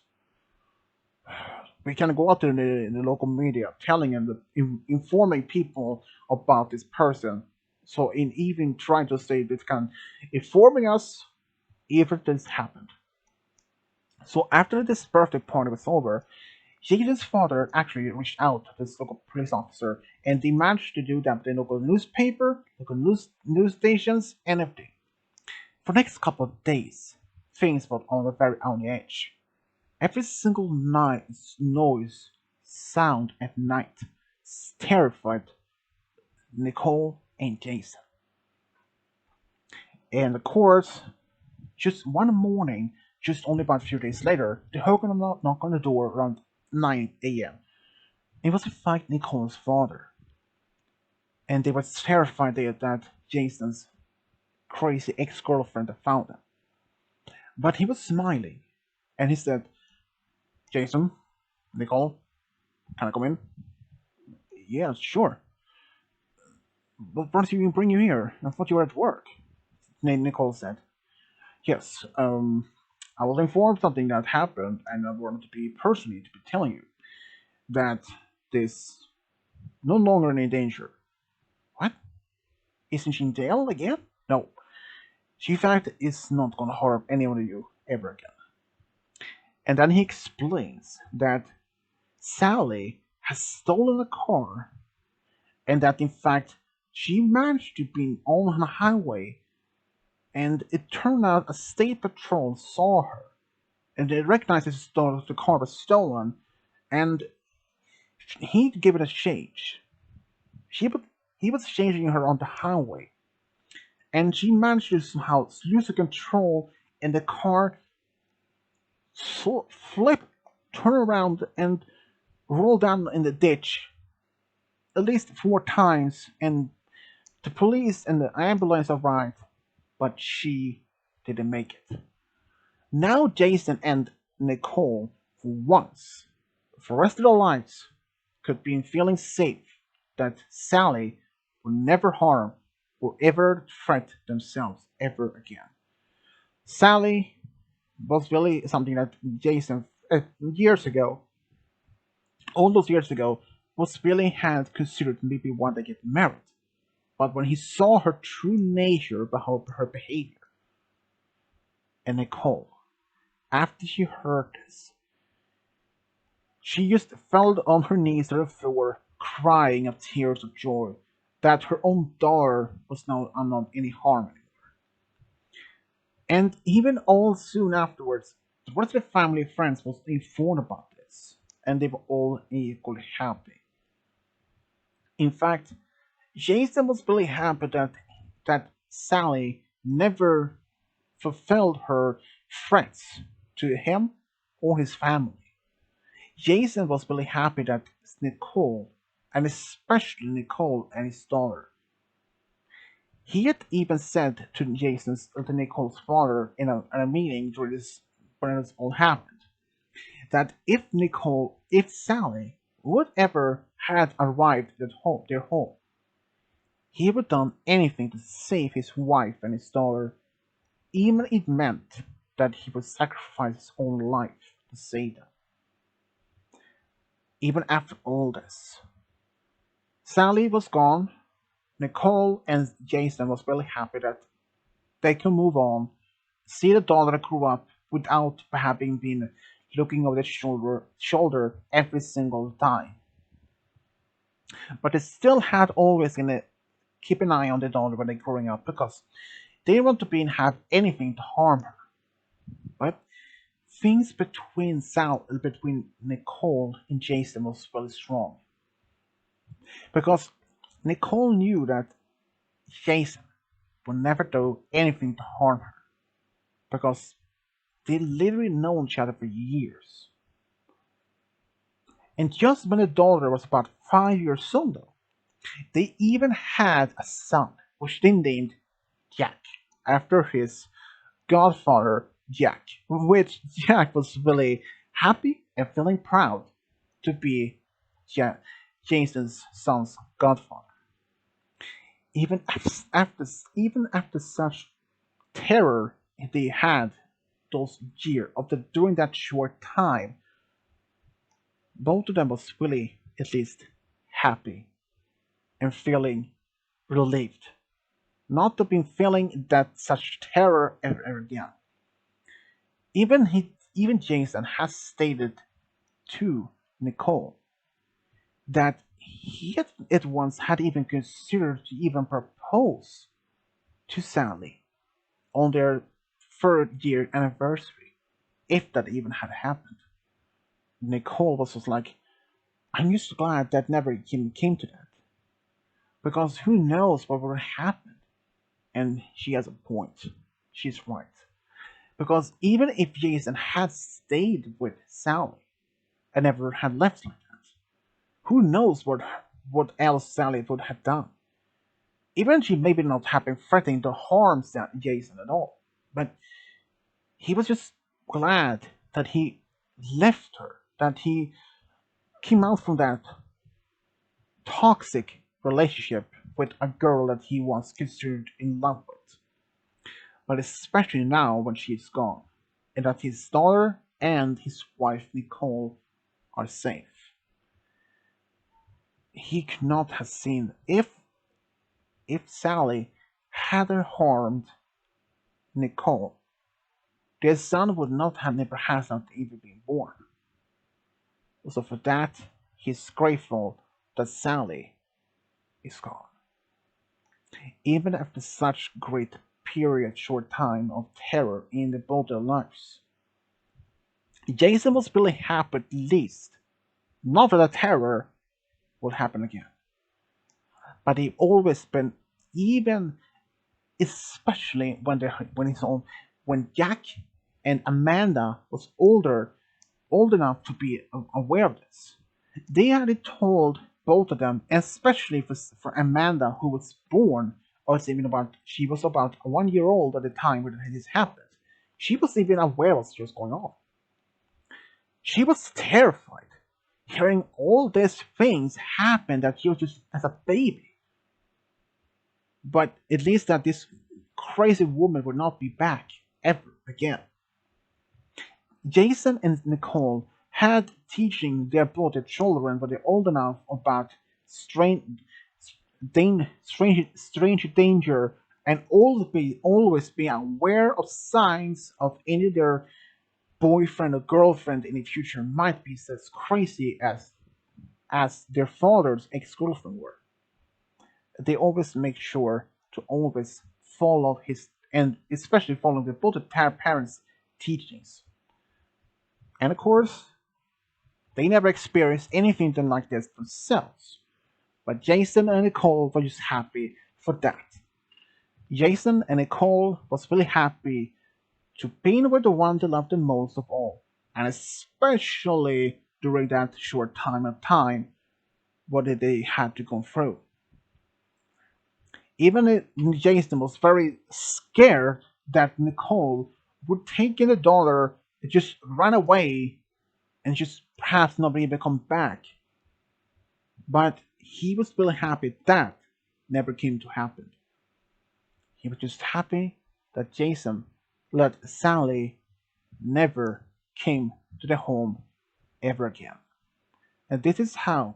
We can go out to the local media telling and informing people about this person. So in even trying to say this can informing us if this happened. So after this birthday party was over, Jason's father actually reached out to this local police officer, and they managed to do that with the local newspaper, local news stations, and everything. For the next couple of days, things were on the very on the edge. Every single night noise, sound at night terrified Nicole and Jason. And of course, just one morning, just only about a few days later, they heard a knock on the door around 9 a.m. It was in fact Nicole's father, and they were terrified that Jason's crazy ex-girlfriend had found them. But he was smiling, and he said, "Jason, Nicole, can I come in?" "Yeah, sure. What brought you bring you here? I thought you were at work." Nicole said, "Yes, I was informed something that happened, and I wanted to be personally to be telling you that." is no longer in danger. What? Isn't she in jail again? No. She, in fact, is not gonna harm anyone of you ever again. And then he explains that Sally has stolen a car and that, in fact, she managed to be on the highway, and it turned out a state patrol saw her and they recognized the car was stolen, and he gave it a change. She, he was changing her on the highway, and she managed to somehow lose the control, and the car flip, turn around, and roll down in the ditch at least 4 times. And the police and the ambulance arrived, but she didn't make it. Now Jason and Nicole, for once, for the rest of their lives, could be feeling safe that Sally would never harm or ever threat themselves ever again. Sally was really something that Jason, years ago, all those years ago, was really had considered maybe one to get married. But when he saw her true nature behind her behavior, and Nicole, after she heard this, she just fell on her knees on the floor, crying of tears of joy that her own daughter was now not any harm anymore. And even all soon afterwards, the rest of the family and friends was informed about this, and they were all equally happy. In fact, Jason was really happy that Sally never fulfilled her threats to him or his family. Jason was really happy that Nicole, and especially Nicole and his daughter. He had even said to Nicole's father in a meeting during this when this all happened, that if Sally would ever had arrived at their home, he would have done anything to save his wife and his daughter, even if it meant that he would sacrifice his own life to save them. Even after all this, Sally was gone. Nicole and Jason was really happy that they could move on, see the daughter grow up without having been looking over their shoulder every single time. But they still had always gonna keep an eye on the daughter when they're growing up because they didn't want to be and have anything to harm her. But things between Nicole and Jason was really strong because Nicole knew that Jason would never do anything to harm her because they literally known each other for years. And just when the daughter was about 5 years old, though, they even had a son, which they named Jack, after his godfather, Jack, which Jack was really happy and feeling proud to be Jack, Jason's son's godfather. Even after, even after such terror they had those years of during that short time, both of them was really at least happy and feeling relieved, not to be feeling that such terror ever again. Even Jason has stated to Nicole that he had, at once had even considered to even propose to Sally on their third year anniversary, if that even had happened. Nicole was just like, I'm just glad that never came to that. Because who knows what would happen? And she has a point. She's right. Because even if Jason had stayed with Sally and never had left like that, who knows what else Sally would have done? Even she maybe not have been threatening to harm Jason at all. But he was just glad that he left her, that he came out from that toxic relationship with a girl that he was considered in love with. But especially now when she's gone, and that his daughter and his wife Nicole are safe. he could not have seen if Sally hadn't harmed Nicole, their son would not have never has not even been born. So for that, he's grateful that Sally is gone. Even after such great period short time of terror in the both their lives. Jason was really happy at least not that the terror would happen again. But he always been even especially when he's on when Jack and Amanda was old enough to be aware of this. They had told both of them, especially for Amanda, who was born, or was even about she was about 1 year old at the time when this happened. She was even aware of what was going on. She was terrified, hearing all these things happen that she was just as a baby. But at least that this crazy woman would not be back ever again. Jason and Nicole had teaching their both their children when they're old enough about strange, strange danger and always be aware of signs of any of their boyfriend or girlfriend in the future might be as crazy as their father's ex-girlfriend were. They always make sure to always follow his and especially follow the both the parents' teachings. And of course, they never experienced anything like this themselves. But Jason and Nicole were just happy for that. Jason and Nicole was really happy to be with the one they loved the most of all, and especially during that short time what they had to go through. Even Jason was very scared that Nicole would take in the dollar and just run away and just perhaps not be able to come back. But he was really happy that never came to happen. He was just happy that Jason let Sally never came to the home ever again. And this is how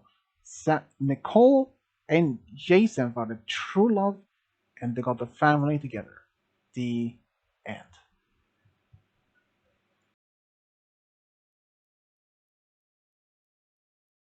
Nicole and Jason found a true love and they got the family together. The end.